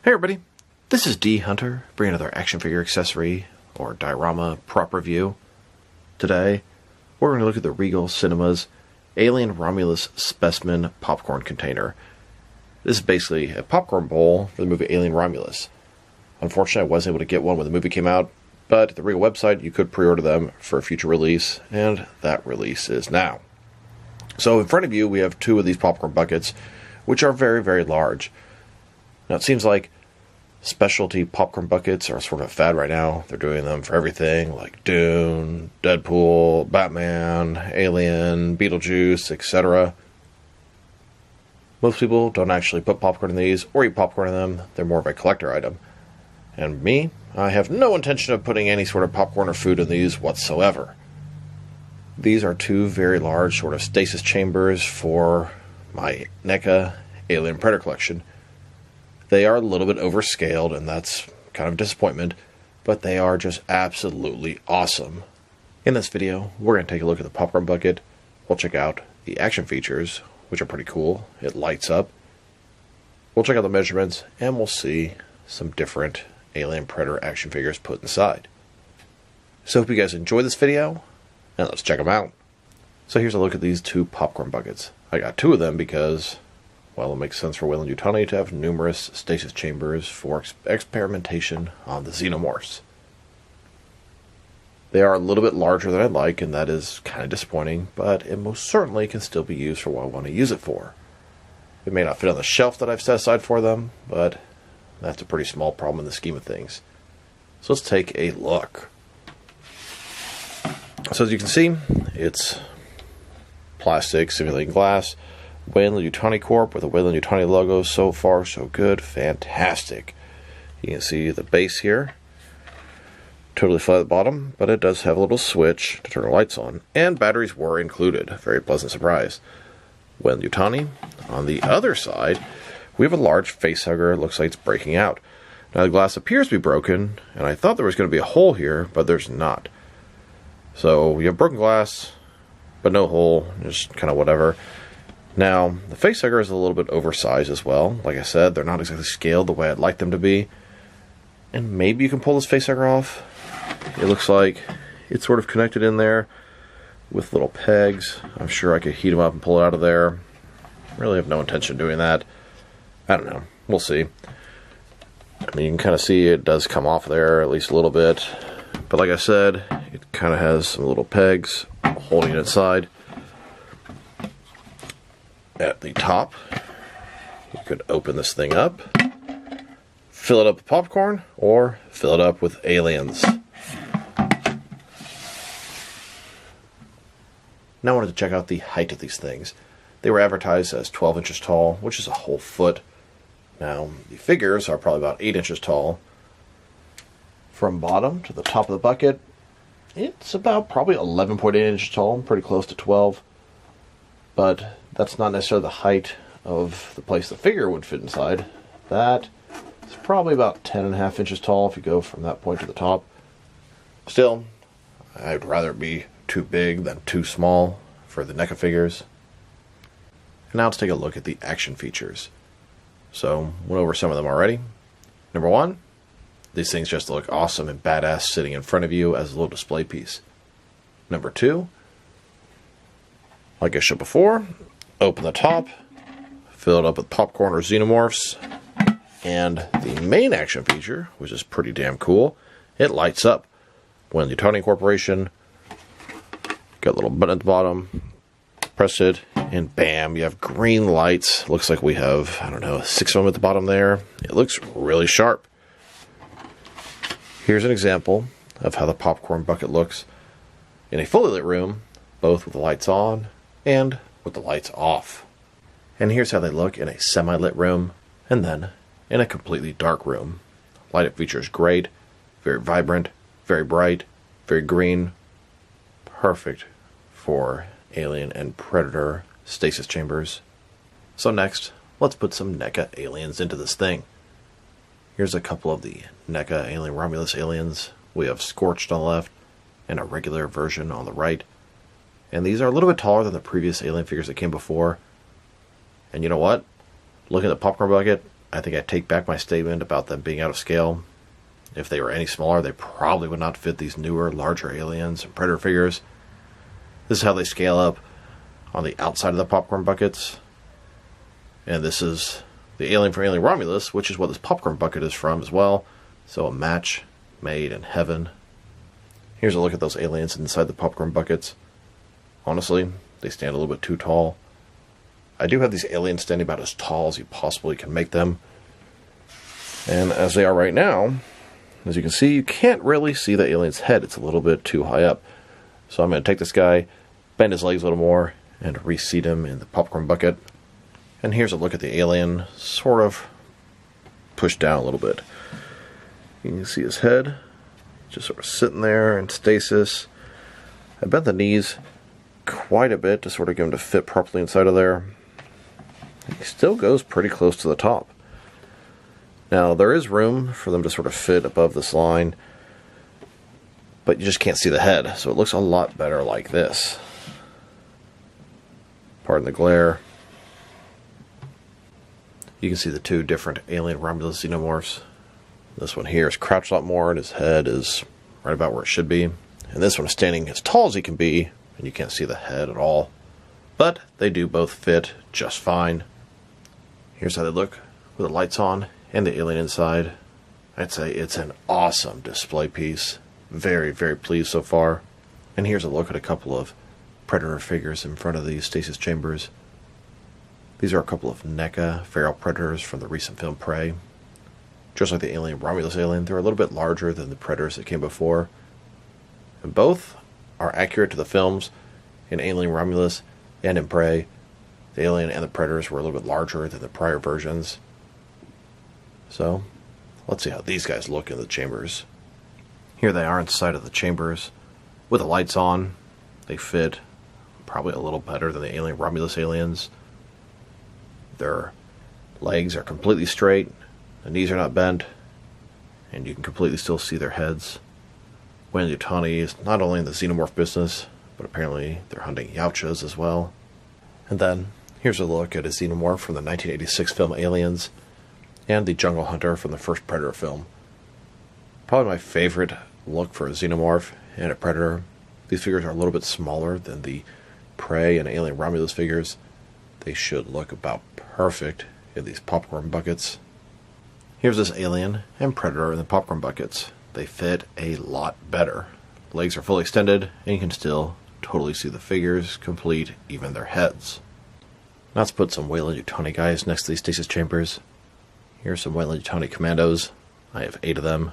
Hey everybody, this is D Hunter, bringing another action figure accessory or diorama prop review. Today, we're going to look at the Regal Cinemas Alien Romulus Specimen Popcorn Container. This is basically a popcorn bowl for the movie Alien Romulus. Unfortunately, I wasn't able to get one when the movie came out, but at the Regal website, you could pre-order them for a future release, and that release is now. So in front of you, we have two of these popcorn buckets, which are very, very large. Now, it seems like specialty popcorn buckets are sort of a fad right now. They're doing them for everything, like Dune, Deadpool, Batman, Alien, Beetlejuice, etc. Most people don't actually put popcorn in these or eat popcorn in them. They're more of a collector item. And me, I have no intention of putting any sort of popcorn or food in these whatsoever. These are two very large sort of stasis chambers for my NECA Alien Predator collection. They are a little bit overscaled, and that's kind of a disappointment, but they are just absolutely awesome. In this video, we're going to take a look at the popcorn bucket. We'll check out the action features, which are pretty cool. It lights up. We'll check out the measurements, and we'll see some different Alien Predator action figures put inside. So hope you guys enjoy this video, and let's check them out. So here's a look at these two popcorn buckets. I got two of them because, well, it makes sense for Weyland Yutani to have numerous stasis chambers for experimentation on the xenomorphs. They are a little bit larger than I'd like, and that is kind of disappointing, but it most certainly can still be used for what I want to use it for. It may not fit on the shelf that I've set aside for them, but that's a pretty small problem in the scheme of things. So let's take a look. So as you can see, it's plastic simulating glass. Weyland Yutani Corp with a Weyland Yutani logo. So far, so good. Fantastic. You can see the base here. Totally flat at the bottom, but it does have a little switch to turn the lights on. And batteries were included. Very pleasant surprise. Weyland Yutani. On the other side, we have a large facehugger. It looks like it's breaking out. Now the glass appears to be broken, and I thought there was going to be a hole here, but there's not. So we have broken glass, but no hole. Just kind of whatever. Now, the facehugger is a little bit oversized as well. Like I said, they're not exactly scaled the way I'd like them to be. And maybe you can pull this facehugger off. It looks like it's sort of connected in there with little pegs. I'm sure I could heat them up and pull it out of there. Really have no intention of doing that. I don't know. We'll see. I mean, you can kind of see it does come off there at least a little bit. But like I said, it kind of has some little pegs holding it inside. At the top, you could open this thing up, fill it up with popcorn, or fill it up with aliens. Now I wanted to check out the height of these things. They were advertised as 12 inches tall, which is a whole foot. Now, the figures are probably about 8 inches tall. From bottom to the top of the bucket, it's about probably 11.8 inches tall, pretty close to 12. But that's not necessarily the height of the place the figure would fit inside. That is probably about 10.5 inches tall if you go from that point to the top. Still, I'd rather it be too big than too small for the NECA figures. And now let's take a look at the action features. So, went over some of them already. Number one, these things just look awesome and badass sitting in front of you as a little display piece. Number two, like I showed before, open the top, fill it up with popcorn or xenomorphs, and the main action feature, which is pretty damn cool, it lights up. When the Yutani Corporation, got a little button at the bottom, press it, and bam, you have green lights. Looks like we have, I don't know, 6 of them at the bottom there. It looks really sharp. Here's an example of how the popcorn bucket looks in a fully lit room, both with the lights on and with the lights off. And here's how they look in a semi-lit room, and then in a completely dark room. Light-up feature is great, very vibrant, very bright, very green. Perfect for Alien and Predator stasis chambers. So next, let's put some NECA aliens into this thing. Here's a couple of the NECA Alien Romulus aliens. We have Scorched on the left, and a regular version on the right. And these are a little bit taller than the previous Alien figures that came before. And you know what? Looking at the popcorn bucket, I think I take back my statement about them being out of scale. If they were any smaller, they probably would not fit these newer, larger aliens and predator figures. This is how they scale up on the outside of the popcorn buckets. And this is the alien from Alien Romulus, which is what this popcorn bucket is from as well. So a match made in heaven. Here's a look at those aliens inside the popcorn buckets. Honestly, they stand a little bit too tall. I do have these aliens standing about as tall as you possibly can make them. And as they are right now, as you can see, you can't really see the alien's head. It's a little bit too high up. So I'm going to take this guy, bend his legs a little more, and reseat him in the popcorn bucket. And here's a look at the alien, sort of pushed down a little bit. You can see his head, just sort of sitting there in stasis. I bent the knees quite a bit to sort of get him to fit properly inside of there. He still goes pretty close to the top. Now, there is room for them to sort of fit above this line, but you just can't see the head, so it looks a lot better like this. Pardon the glare. You can see the two different Alien Romulus xenomorphs. This one here is crouched a lot more, and his head is right about where it should be. And this one is standing as tall as he can be, and you can't see the head at all. But they do both fit just fine. Here's how they look with the lights on and the alien inside. I'd say it's an awesome display piece. Very, very pleased so far. And here's a look at a couple of predator figures in front of these stasis chambers. These are a couple of NECA feral predators from the recent film Prey. Just like the Alien Romulus alien, they're a little bit larger than the predators that came before. And both are accurate to the films. In Alien Romulus and in Prey, the alien and the predators were a little bit larger than the prior versions. So, let's see how these guys look in the chambers. Here they are inside of the chambers with the lights on. They fit probably a little better than the Alien Romulus aliens. Their legs are completely straight, the knees are not bent, and you can completely still see their heads. Weyland-Yutani is not only in the xenomorph business, but apparently they're hunting Yautjas as well. And then, here's a look at a xenomorph from the 1986 film Aliens, and the Jungle Hunter from the first Predator film. Probably my favorite look for a xenomorph and a predator. These figures are a little bit smaller than the Prey and Alien Romulus figures. They should look about perfect in these popcorn buckets. Here's this alien and predator in the popcorn buckets. They fit a lot better. Legs are fully extended, and you can still totally see the figures, complete even their heads. Now let's put some Weyland-Yutani guys next to these stasis chambers. Here's some Weyland-Yutani commandos. I have 8 of them.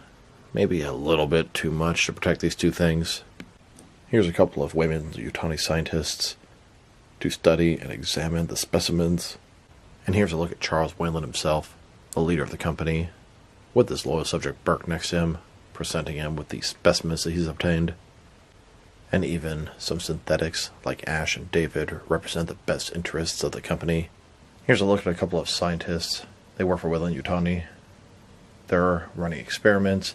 Maybe a little bit too much to protect these two things. Here's a couple of Weyland-Yutani scientists to study and examine the specimens. And here's a look at Charles Weyland himself, the leader of the company, with his loyal subject Burke next to him, presenting him with the specimens that he's obtained. And even some synthetics like Ash and David represent the best interests of the company. Here's a look at a couple of scientists. They work for Weyland-Yutani. They're running experiments,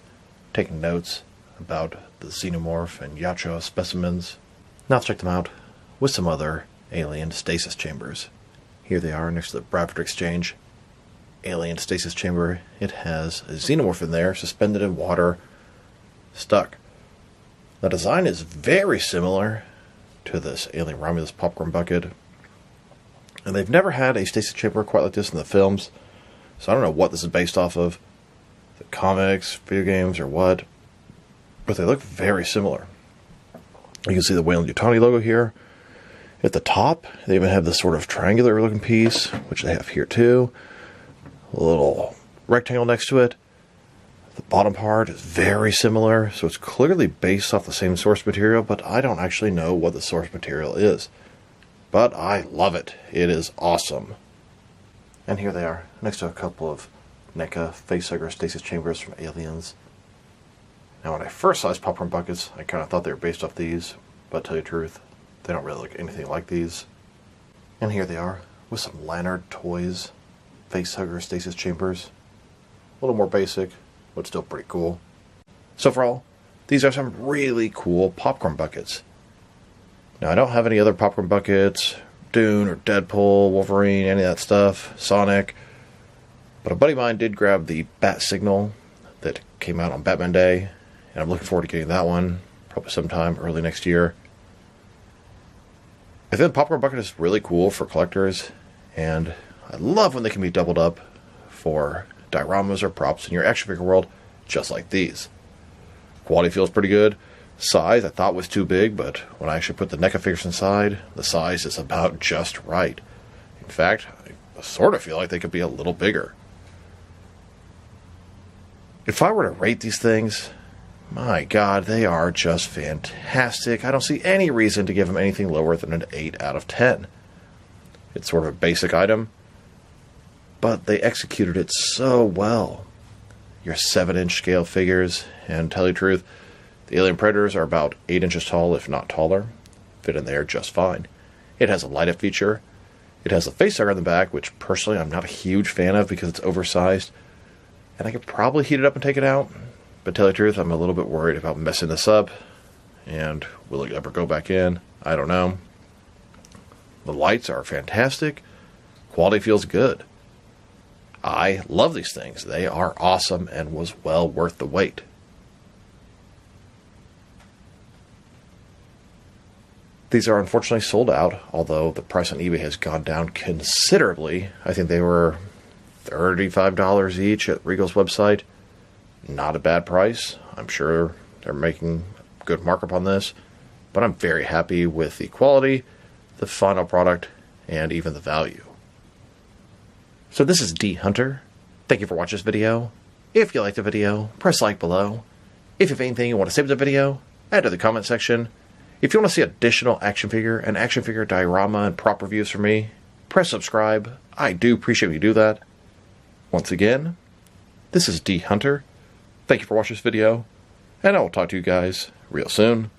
taking notes about the xenomorph and Yautja specimens. Now let's check them out with some other alien stasis chambers. Here they are next to the Bradford Exchange. Alien stasis chamber. It has a xenomorph in there, suspended in water, stuck. The design is very similar to this Alien Romulus Popcorn Bucket. And they've never had a stasis chamber quite like this in the films. So I don't know what this is based off of. The comics, video games, or what. But they look very similar. You can see the Weyland-Yutani logo here. At the top, they even have this sort of triangular looking piece, which they have here too. A little rectangle next to it. The bottom part is very similar, so it's clearly based off the same source material, but I don't actually know what the source material is. But I love it. It is awesome. And here they are, next to a couple of NECA facehugger stasis chambers from Aliens. Now when I first saw these popcorn buckets, I kind of thought they were based off these, but to tell you the truth, they don't really look anything like these. And here they are, with some Lannard Toys facehugger stasis chambers. A little more basic, but still pretty cool. So for all, these are some really cool popcorn buckets. Now I don't have any other popcorn buckets, Dune or Deadpool, Wolverine, any of that stuff, Sonic. But a buddy of mine did grab the Bat Signal that came out on Batman Day, and I'm looking forward to getting that one probably sometime early next year. I think the Popcorn Bucket is really cool for collectors, and I love when they can be doubled up for dioramas or props in your action figure world, just like these. Quality feels pretty good. Size I thought was too big, but when I actually put the NECA figures inside, the size is about just right. In fact, I sort of feel like they could be a little bigger. If I were to rate these things, my God, they are just fantastic. I don't see any reason to give them anything lower than an 8 out of 10. It's sort of a basic item, but they executed it so well. Your 7-inch scale figures, and to tell you the truth, the Alien Predators are about 8 inches tall, if not taller. Fit in there just fine. It has a light-up feature. It has a facehugger on the back, which personally I'm not a huge fan of because it's oversized. And I could probably heat it up and take it out. But to tell you the truth, I'm a little bit worried about messing this up. And will it ever go back in? I don't know. The lights are fantastic. Quality feels good. I love these things. They are awesome and was well worth the wait. These are unfortunately sold out, although the price on eBay has gone down considerably. I think they were $35 each at Regal's website. Not a bad price. I'm sure they're making a good markup on this, but I'm very happy with the quality, the final product, and even the value. So this is D Hunter. Thank you for watching this video. If you liked the video, press like below. If you have anything you want to say with the video, add to the comment section. If you want to see additional action figure and action figure diorama and prop reviews from me, press subscribe. I do appreciate when you do that. Once again, this is D Hunter. Thank you for watching this video, and I will talk to you guys real soon.